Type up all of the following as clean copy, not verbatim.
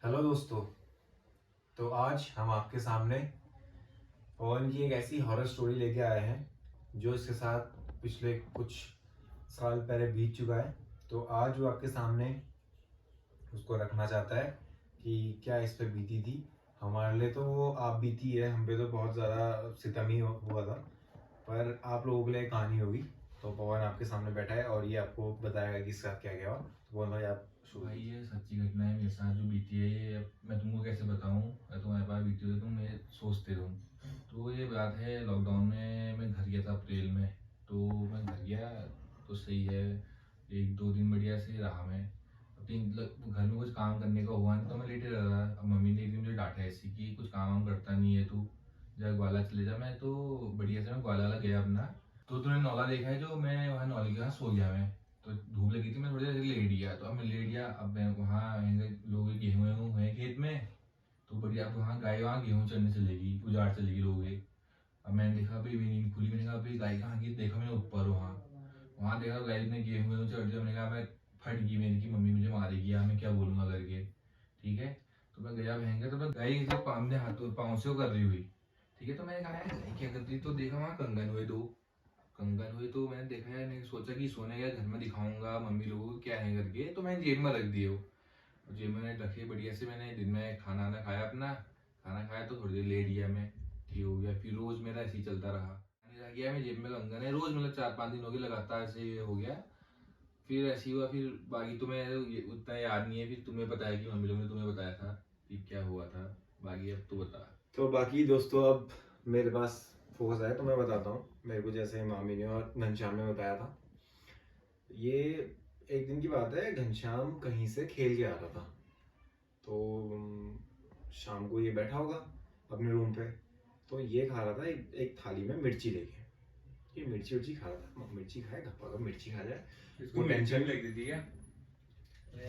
Hello दोस्तों। तो आज हम आपके सामने पवन की एक ऐसी हॉरर स्टोरी लेके आए हैं जो इसके साथ पिछले कुछ साल पहले बीत चुका है। तो आज वो आपके सामने उसको रखना चाहता है कि क्या इस पे बीती थी। हमारे लिए तो वो आप बीती है, हम पे तो बहुत ज़्यादा सितम ही हुआ था, पर आप लोगों के लिए कहानी होगी। तो पवन आपके सामने बैठा है और ये आपको बताएगा कि इसके साथ क्या क्या हुआ। तो पवन भाई आप शुरू भाई कीजिए। ये सच्ची घटना है मेरे साथ जो बीती है। ये अब मैं तुमको कैसे बताऊं, मैं तुम्हारे पास बीती हो तो तुम ये सोचते रहो। तो ये बात है, लॉकडाउन में मैं घर गया था अप्रैल में। तो मैं घर गया तो सही है, एक दो दिन बढ़िया से रहा मैं। अपनी मतलब घर में कुछ काम करने का हुआ नहीं तो मैं लेटे रहा। अब मम्मी ने एक दिन मुझे डांटा ऐसी कि कुछ काम वाम करता नहीं है तू, जा ग्वाला चले जा। मैं तो बढ़िया से मैं ग्वाला गया अपना। तो तूने नौला देखा है जो, मैं वहाँ नौले के वहाँ सो गया मैं। तो धूप लगी थी, मैं थोड़ी देर लेट गया। तो अब मैं लेट गया, अब मैं वहाँ लोग गेहूँ वेहूँ हैं खेत में। तो बढ़िया, अब वहाँ गाय वहाँ गेहूँ चढ़ने चलेगी, उजाड़ चलेगी लोग। अब मैंने देखा भाई, भी नींद खुली, मैंने कहा भाई गाय कहाँ की, देखा मैंने ऊपर वहाँ। वहाँ देखा गाय ने गेहूँ वेहूँ चढ़ दिया। मैंने कहा मैं फट गई मेरी की मम्मी मुझे मारेगी, यार मैं क्या बोलूँगा करके। ठीक है। तो मैं गया बहन, तो मैं गाय से अपने हाथों पाँव से वो कर रही हुई। ठीक है। तो मैंने कहा यार गाय क्या करती, तो देखा वहाँ कंगन हुए दो। कंगन हुए तो मैंने देखा यार, मैंने सोचा कि सोने गया घर में दिखाऊंगा मम्मी लोगों को क्या है करके। तो मैंने जेब में रख दिए वो। और जेब में रखे बढ़िया से। मैंने दिन में खाना वाना खाया अपना। खाना खाया तो थोड़ी देर लेट गया मैं। ठीक हो गया। फिर रोज मेरा ऐसे ही चलता रहा। मैंने रख गया मैं जेब में कंगन है, रोज मतलब 4-5 दिन हो गए लगातार ऐसे ये हो गया। फिर ऐसे ही हुआ। फिर बाकी तो मैं उतना याद नहीं है। फिर तुम्हें बताया कि मम्मी लोग ने तुम्हें बताया था कि क्या हुआ था। बाकी अब तो बता। तो बाकी दोस्तों अब मेरे पास फोकस है तो मैं बताता हूँ। मेरे को जैसे मामी ने और घनश्याम ने बताया था, ये एक दिन की बात है। घनश्याम कहीं से खेल के आ रहा था। तो शाम को ये बैठा होगा अपने रूम पे। तो ये खा रहा था एक थाली में मिर्ची लेके। ये मिर्ची उर्ची खा रहा था, मिर्ची खाए घपा मिर्ची खा जाए, इसको इसको मिर्ची टेंशन। भी लग रही थी क्या?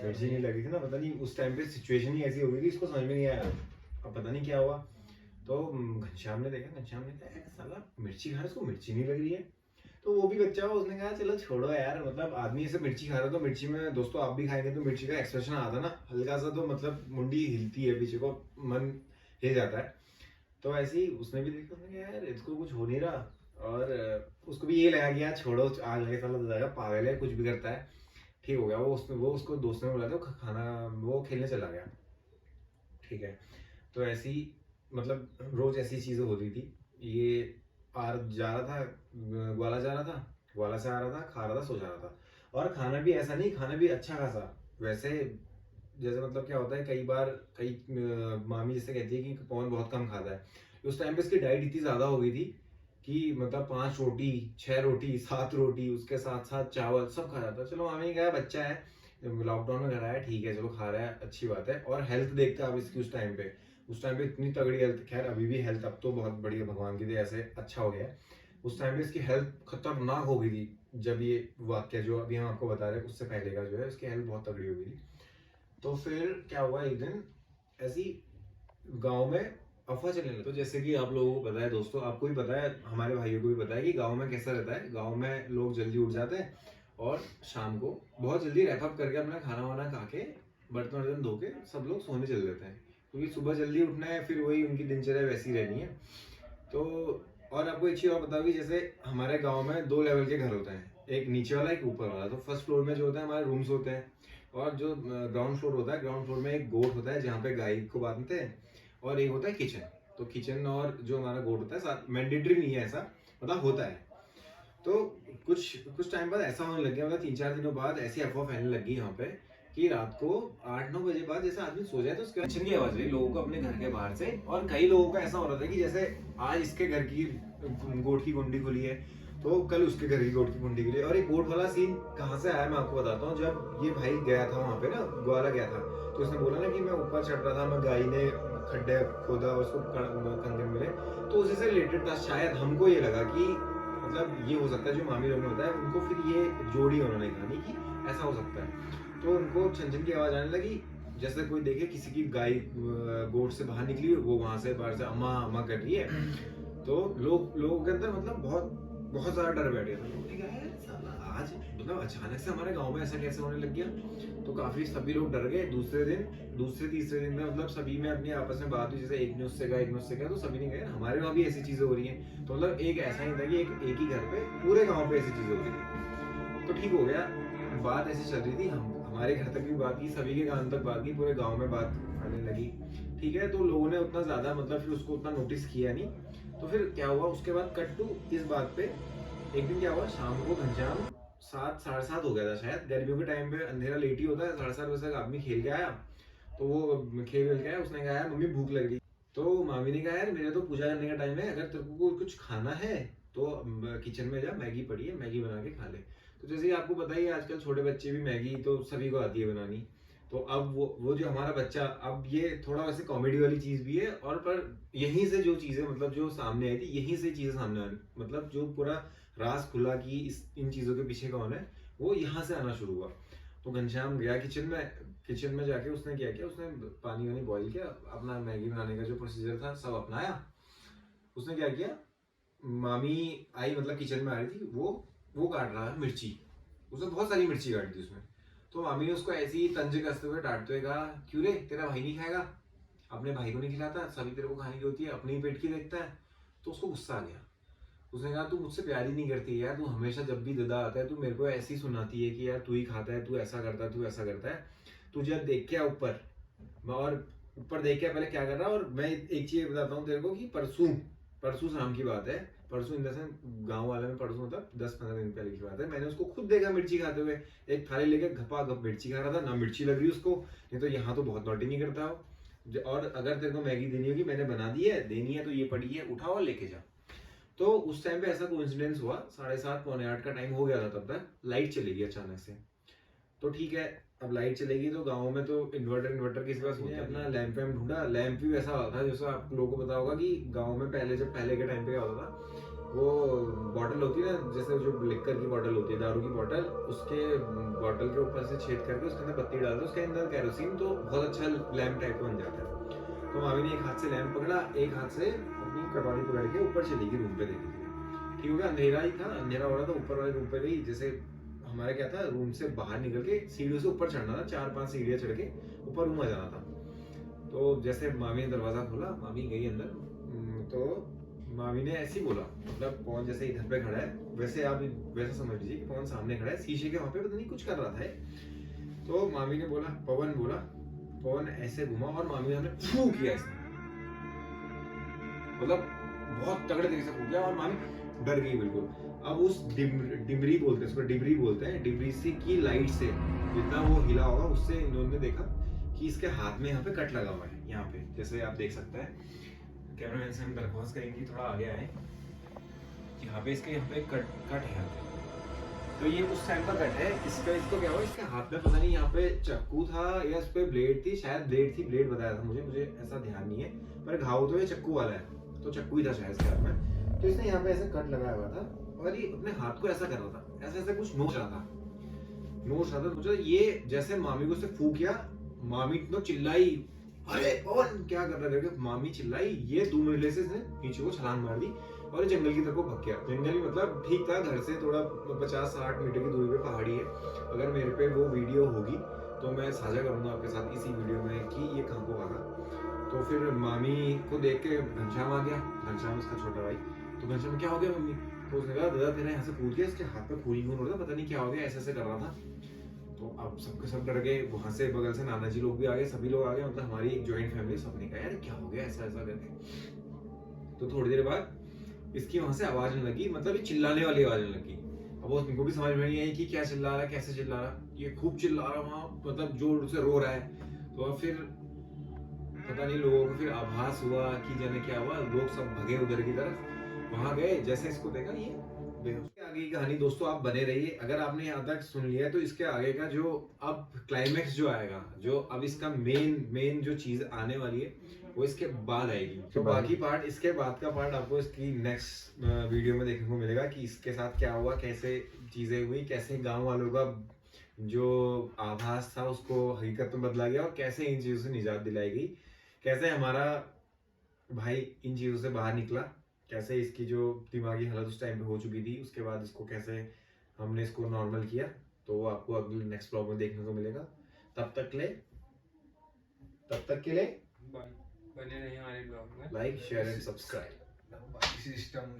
मिर्ची नहीं लगी थी ना, पता नहीं उस टाइम पे सिचुएशन ही ऐसी हो गई थी, इसको समझ में नहीं आया। अब पता नहीं क्या हुआ। तो घनश्याम ने देखा, घनश्याम ने कहा साला मिर्ची खा रहा है, इसको मिर्ची नहीं लग रही है। तो वो भी बच्चा हुआ, उसने कहा चलो छोड़ो यार, मतलब आदमी ऐसे मिर्ची खा रहा है तो मिर्ची में दोस्तों आप भी खाएंगे तो मिर्ची का एक्सप्रेशन आता ना हल्का सा, तो मतलब मुंडी हिलती है पीछे को, मन हिल जाता है। तो ऐसे ही उसने भी देखा, उसने कहा यार इसको कुछ हो नहीं रहा। और उसको भी ये लगा कि यार छोड़ो, आज लगे साला तो जाएगा, पागल है कुछ भी करता है। ठीक हो गया। वो उसको दोस्त ने बुलाया था खाना, वो खेलने चला गया। ठीक है। तो ऐसी मतलब रोज ऐसी चीजें होती थी। ये आर जा रहा था, ग्वाला जा रहा था, ग्वाला से आ रहा था, खा रहा था, सो जा रहा था। और खाना भी ऐसा नहीं, खाना भी अच्छा खासा वैसे। जैसे मतलब क्या होता है, कई बार कई मामी जैसे कहती है कि पवन बहुत कम खाता है। उस टाइम पे इसकी डाइट इतनी ज्यादा हो गई थी कि मतलब 5 रोटी, 6 रोटी, 7 रोटी, उसके साथ साथ चावल सब खा जाता। चलो मामी ने कहा बच्चा है, लॉकडाउन में घर आया, ठीक है चलो खा रहा है, अच्छी बात है। और हेल्थ देखते आप इसकी उस टाइम पे इतनी तगड़ी हेल्थ, खैर अभी भी हेल्थ अब तो बहुत बढ़िया भगवान की दया से अच्छा हो गया है। उस टाइम पे इसकी हेल्थ खतरनाक हो गई थी। जब ये वाक्य जो अभी हम आपको बता रहे हैं उससे पहले का जो है, उसकी हेल्थ बहुत तगड़ी हो गई थी। तो फिर क्या हुआ, एक दिन ऐसी गांव में अफवाह चलने लगी। तो जैसे कि आप लोगों को पता है दोस्तों, आपको भी पता है, हमारे भाइयों को भी पता है कि गांव में कैसा रहता है। गांव में लोग जल्दी उठ जाते हैं और शाम को बहुत जल्दी रैप अप करके अपना खाना वाना खा के, बर्तन वर्तन धो के सब लोग सोने चले जाते हैं, क्योंकि सुबह जल्दी उठना है, फिर वही उनकी दिनचर्या वैसी रहनी है। तो और आपको एक चीज और बताओ कि जैसे हमारे गांव में 2 लेवल के घर होते हैं, एक नीचे वाला एक ऊपर वाला। तो फर्स्ट फ्लोर में जो होता है हमारे रूम्स होते हैं, और जो ग्राउंड फ्लोर होता है, ग्राउंड फ्लोर में एक गोट होता है जहाँ पे गाय को बांधते हैं, और एक होता है किचन। तो किचन और जो हमारा गोट होता है साथ, मैंडेटरी नहीं है ऐसा, मतलब होता है। तो कुछ कुछ टाइम बाद ऐसा होने लग गया, मतलब 3-4 दिनों बाद ऐसी अफवाह फैलने लगी यहाँ पे कि रात को 8-9 बजे बाद जैसे आदमी सो जाए तो उसके किचन की आवाज रही लोगों को अपने घर के बाहर से। और कई लोगों का ऐसा हो रहा था कि जैसे आज इसके घर की गोट की कुंडी खुली है तो कल उसके घर की गोट की कुंडी खुली है। और एक गोट वाला सीन कहाँ से आया मैं आपको बताता हूँ। जब ये भाई गया था वहां पे ना, ग्वाला गया था, तो उसने बोला ना कि मैं ऊपर चढ़ रहा था, मैं गाय ने खड्डे खोदा, उसको कंगन मिले, तो उसी से रिलेटेड था शायद। हमको ये लगा कि मतलब ये हो सकता है जो मामी लोग ने बताया उनको, फिर ये जोड़ी उन्होंने कहानी की ऐसा हो सकता है। तो उनको छन छन की आवाज आने लगी, जैसे कोई देखे किसी की गाय गोट से बाहर निकली, वो वहां से बाहर से अम्मा अम्मा कर रही है। तो लोगों के अंदर मतलब बहुत बहुत ज्यादा डर बैठ गया था। लोगों ने कहा यार साला आज मतलब अचानक से हमारे गांव में ऐसा कैसे होने लग गया। तो काफी सभी लोग डर गए। दूसरे तीसरे दिन में मतलब सभी में अपनी आपस में बात हुई, जैसे एक न्यूज से गया तो सभी ने कहा हमारे वहाँ भी ऐसी चीजें हो रही हैं। तो मतलब एक ऐसा ही था कि एक ही घर पे पूरे गाँव पे ऐसी चीजें हो रही थी। तो ठीक हो गया, बात ऐसी चल रही थी, हम हमारे घर तक भी बात की, सभी के कान तक बात की, पूरे गाँव में बात आने लगी। ठीक है, तो लोगों ने उतना ज्यादा मतलब फिर उसको उतना नोटिस किया नहीं। तो फिर क्या हुआ उसके बाद कट टू इस बात पे, एक दिन क्या हुआ शाम को घनश्याम 7 साढ़े 7 हो गया था शायद, गर्मियों के टाइम पे अंधेरा लेट ही होता है, 7:30 बजे तक आदमी खेल के आया। तो वो खेल के आया, उसने कहा यार मम्मी भूख लग रही। तो मामी ने कहा यार मेरे तो पूजा करने का टाइम है, अगर तेरे को कुछ खाना है तो किचन में जा, मैगी पड़ी है, मैगी बना के खा ले। तो जैसे ही आपको पता ही है आजकल छोटे बच्चे भी मैगी तो सभी को आती है बनानी। तो अब वो जो हमारा बच्चा, अब ये थोड़ा वैसे कॉमेडी वाली चीज भी है, और पर यहीं से जो चीजें मतलब जो सामने आई थी, यहीं से चीजें सामने आनी, मतलब जो पूरा राज खुला कि इन चीजों के पीछे कौन है, वो यहाँ से आना शुरू हुआ। तो घनश्याम गया किचन में जाके उसने क्या किया, उसने पानी वानी बॉईल किया, अपना मैगी बनाने का जो प्रोसीजर था सब अपनाया। उसने क्या किया, मामी आई मतलब किचन में आ रही थी, वो काट रहा है मिर्ची, उसने बहुत सारी मिर्ची काट दी उसमें। तो मामी ने उसको ऐसे ही तंज कसते हुए डांटते हुए कहा, क्यों रे तेरा भाई नहीं खाएगा, अपने भाई को नहीं खिलाता, सभी तेरे को खाने की होती है, अपने ही पेट की देखता है। तो उसको गुस्सा आ गया। उसने कहा तू मुझसे प्यार ही नहीं करती यार, तू हमेशा जब भी ददा आता है तू मेरे को ऐसी सुनाती है कि यार तू ही खाता है, तू ऐसा करता है, तू ऐसा करता है। तुझे देख के ऊपर, और ऊपर देख के पहले क्या कर रहा है। और मैं एक चीज बताता हूँ तेरे को कि परसों परसों शाम की बात है, परसों इन दसन गाँव वाले में, परसों मतलब 10-15 दिन पहले की बात है, मैंने उसको खुद देखा मिर्ची खाते हुए, एक थाली लेके घपा घप मिर्ची खा रहा था, ना मिर्ची लग रही उसको, नहीं तो यहाँ तो बहुत नोटी नहीं करता हो। और अगर तेरे को मैगी देनी होगी मैंने बना दी है, देनी है तो ये पड़ी है, उठाओ और लेके जा। तो उस टाइम पे ऐसा कोइंसिडेंस हुआ, 7:30 पौने 8 का टाइम हो गया था, तब तक लाइट चली गई अचानक से। तो ठीक है, अब लाइट चलेगी तो गांव में तो इन्वर्टर किसी पास नहीं है, अपना लैंप वैम्प ढूंढा। लैंप भी वैसा होता था जैसा आप लोगों को पता होगा कि गांव में पहले जब पहले के टाइम पे क्या होता था, वो बॉटल होती है ना, जैसे जो लिक्कर की बॉटल होती है, दारू की बॉटल, उसके बॉटल के ऊपर से छेद करके उसके अंदर बत्ती डाल दो, उसके अंदर कैरोसिन, तो बहुत अच्छा लैंप टाइप का बन जाता है। तो मामी ने एक हाथ से लैंप पकड़ा, एक हाथ से अपनी कटोरी पकड़ के ऊपर चली गई रूम पे देखने के लिए। ठीक हो गया, अंधेरा ही था, अंधेरा हो रहा था, ऊपर वाले रूम पे गई। जैसे हमारा क्या था, रूम से बाहर निकल के सीढ़ियों से ऊपर चढ़ना था, 4-5 सीढ़ियां चढ़ के ऊपर रूम आ जाना था। तो जैसे मामी ने दरवाजा खोला, मामी गई अंदर। तो मामी ने ऐसे ही बोला, मतलब पवन जैसे इधर पे खड़ा है, वैसे आप वैसे समझ लीजिए कि पवन सामने खड़ा है शीशे के वहां पे, पता नहीं कुछ कर रहा था। तो मामी ने बोला, पवन बोला, पवन ऐसे घुमा और मामी ने हमें फू किया इसने, मतलब बहुत तगड़े तरीके से फू किया, और मामी डर गई बिल्कुल। अब उस डिमरी बोलते हैं उसको, डिबरी बोलते हैं, डिबरी से की लाइट से जितना वो हिला होगा, उससे इन्होंने देखा कि इसके हाथ में यहाँ पे कट लगा हुआ है, यहाँ पे जैसे आप देख सकते हैं। कैमरामैन से हम दरख्वास्त करेंगे थोड़ा आगे आए, यहाँ पे इसके यहाँ पे कट है यहाँ पे। तो ये उस टाइम का कट है इसको क्या हुआ, इसके हाथ में पता नहीं यहाँ पे चाकू था या इस पे ब्लेड थी, शायद ब्लेड बताया था मुझे ऐसा ध्यान नहीं है, पर घाव तो ये चाकू वाला है, तो चाकू ही था शायद इसके हाथ में। तो इसने यहाँ पे ऐसे कट लगाया हुआ था, और ये अपने हाथ को ऐसा कर रहा था, ऐसे कुछ नोच रहा था। मुझे ये जैसे मामी को उसने फूक किया, मामी तो चिल्लाई, अरे पवन क्या कर रहा है, मामी चिल्लाई, ये 2 मिनट से नीचे को छलांग मार दी और जंगल की तरफ को भाग गया। जंगल ही मतलब ठीक था, घर से थोड़ा 50-60 मीटर की दूरी पे पहाड़ी है। अगर मेरे पे वो वीडियो होगी तो मैं साझा करूंगा आपके साथ इसी वीडियो में कि ये कहाँ को भागा। तो फिर मामी को देख के घनश्याम आ गया, घनश्याम उसका छोटा भाई। तो घनश्याम क्या हो गया मम्मी, तो उसने कहा दादा तेरा यहाँ से कूद गया, इसके हाथ पे खून हो रहा था, पता नहीं क्या हो गया, ऐसे कर रहा था। तो अब सबके सब डर गए, वहां से बगल से नाना जी लोग भी आ गए, सभी लोग आ गए, मतलब हमारी एक जॉइंट फैमिली, सबने कहा यार क्या हो गया ऐसा करके। तो थोड़ी देर बाद इसकी वहां से आवाज आने लगी, मतलब ये चिल्लाने वाली आवाज आने लगी। अब वो उनको भी समझ में नहीं आई कि क्या चिल्ला रहा है, कैसे चिल्ला रहा है, ये खूब चिल्ला रहा वहां, मतलब जोर से रो रहा है। तो फिर पता नहीं लोगों को फिर आभास हुआ कि जाने क्या हुआ, लोग सब भगे उधर की तरफ, वहां गए, जैसे इसको देखा ये आगे की कहानी दोस्तों आप बने रहिए। अगर आपने यहाँ तक सुन लिया है तो इसके आगे का जो अब क्लाइमेक्स जो आएगा, जो अब इसका मेन जो चीज आने वाली है वो इसके बाद आएगी। तो बाकी पार्ट, इसके बाद का पार्ट आपको इसकी नेक्स्ट वीडियो में देखने को मिलेगा कि इसके साथ क्या हुआ, कैसे चीजें हुई, कैसे गांव वालों का जो आभास था उसको हकीकत में बदला गया, और कैसे इन चीजों से निजात दिलाई गई, कैसे हमारा भाई इन चीजों से बाहर निकला, कैसे इसकी जो दिमागी हालत उस टाइम पे हो चुकी थी, उसके बाद इसको कैसे हमने इसको नॉर्मल किया, तो वो आपको अगले नेक्स्ट ब्लॉग में देखने को मिलेगा। तब तक के लिए बने रहिए हमारे ब्लॉग में। Like share and subscribe. System